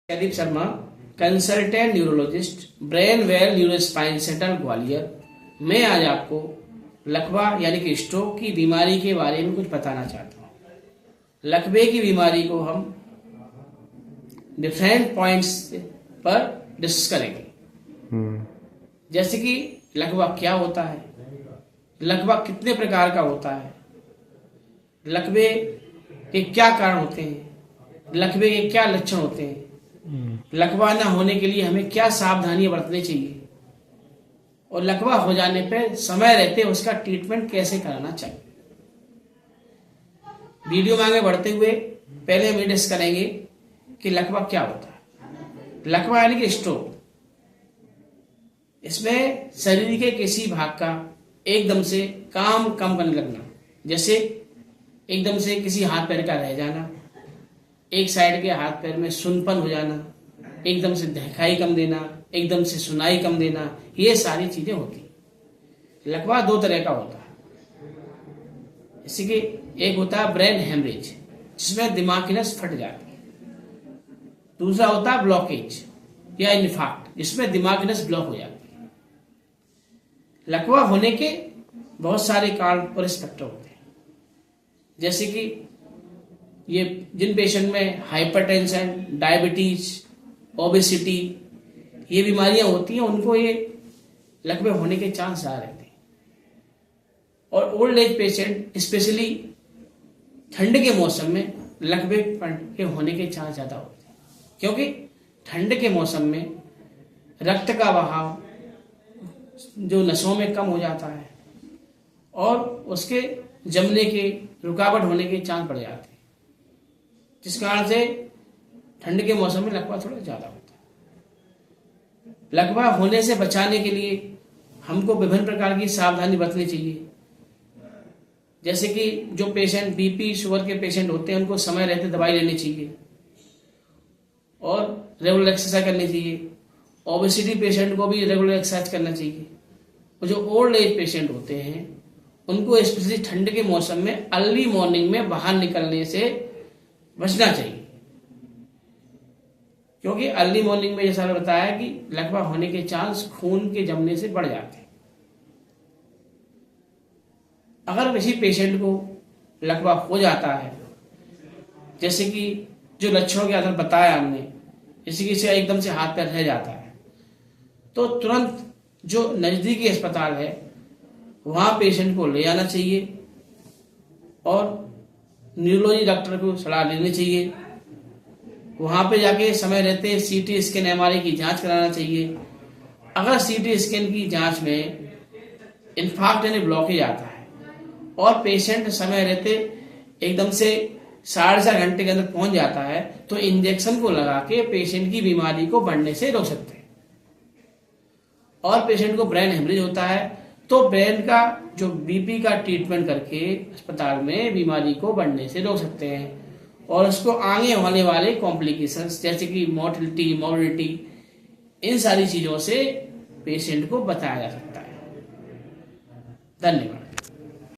Pradeep Sharma, consultant neurologist, brain well neurospine centre Gwalior. मैं आज आपको लकवा यानी कि स्ट्रोक की बीमारी के बारे में कुछ बताना चाहता हूँ। लकवे की बीमारी को हम डिफरेंट पॉइंट्स पर डिस्कस करेंगे। जैसे कि लकवा क्या होता है, लकवा कितने प्रकार का होता है, लकवे के क्या कारण होते हैं, लकवे के क्या लक्षण होते हैं, लकवा न होने के लिए हमें क्या सावधानियां बरतनी चाहिए और लकवा हो जाने पर समय रहते उसका ट्रीटमेंट कैसे कराना चाहिए। वीडियो में आगे बढ़ते हुए पहले हम डिस्कस करेंगे कि लकवा क्या होता है। लकवा यानी कि स्ट्रोक, इसमें शरीर के किसी भाग का एकदम से काम कम करने लगना, जैसे एकदम से किसी हाथ पैर का रह जाना, एक साइड के हाथ पैर में सुनपन हो जाना, एकदम से दिखाई कम देना, एकदम से सुनाई कम देना, ये सारी चीजें होती। लकवा दो तरह का होता है। जैसे कि एक होता है ब्रेन हेमरेज, जिसमें दिमाग की नस फट जाती है। दूसरा होता है ब्लॉकेज या इन्फार्क्ट, जिसमें दिमाग की नस ब्लॉक हो जाती है। लकवा होने के बहुत सारे कारण और स्पेक्टर होते हैं। जैसे कि ये जिन पेशेंट में हाइपरटेंशन, डायबिटीज, ओबेसिटी, ये बीमारियां होती हैं, उनको ये लकवे होने के चांस ज़्यादा रहते हैं। और ओल्ड एज पेशेंट, स्पेशली ठंड के मौसम में लकवे के होने के चांस ज़्यादा होते हैं, क्योंकि ठंड के मौसम में रक्त का बहाव जो नसों में कम हो जाता है और उसके जमने के, रुकावट होने के चांस बढ़ जाते हैं, जिस कारण से ठंड के मौसम में लकवा थोड़ा ज्यादा होता है। लकवा होने से बचाने के लिए हमको विभिन्न प्रकार की सावधानी बरतनी चाहिए। जैसे कि जो पेशेंट बीपी शुगर के पेशेंट होते हैं, उनको समय रहते दवाई लेनी चाहिए और रेगुलर एक्सरसाइज करनी चाहिए। ओबेसिटी पेशेंट को भी रेगुलर एक्सरसाइज करना चाहिए। और जो ओल्ड एज पेशेंट होते हैं, उनको स्पेशली ठंड के मौसम में अर्ली मॉर्निंग में बाहर निकलने से बचना चाहिए, क्योंकि अर्ली मॉर्निंग में जैसा बताया कि लकवा होने के चांस खून के जमने से बढ़ जाते हैं। अगर किसी पेशेंट को लकवा हो जाता है, जैसे कि जो लक्षणों के आधार बताया हमने, जैसे कि एकदम से हाथ पैर रह जाता है, तो तुरंत जो नजदीकी अस्पताल है वहां पेशेंट को ले जाना चाहिए और न्यूरोलॉजी डॉक्टर को सलाह लेनी चाहिए। वहां पे जाके समय रहते सीटी स्कैन, एमआरआई की जांच कराना चाहिए। अगर सीटी स्कैन की जांच में इन्फार्क्ट यानी ब्लॉकेज आता है और पेशेंट समय रहते एकदम से 4.5 घंटे के अंदर पहुंच जाता है, तो इंजेक्शन को लगा के पेशेंट की बीमारी को बढ़ने से रोक सकते हैं। और पेशेंट को ब्रेन हेमरेज होता है, तो ब्रेन का जो बीपी का ट्रीटमेंट करके अस्पताल में बीमारी को बढ़ने से रोक सकते हैं और उसको आगे होने वाले कॉम्प्लिकेशंस जैसे कि मोर्टिलिटी, मॉर्बिडिटी, इन सारी चीजों से पेशेंट को बचाया जा सकता है। धन्यवाद।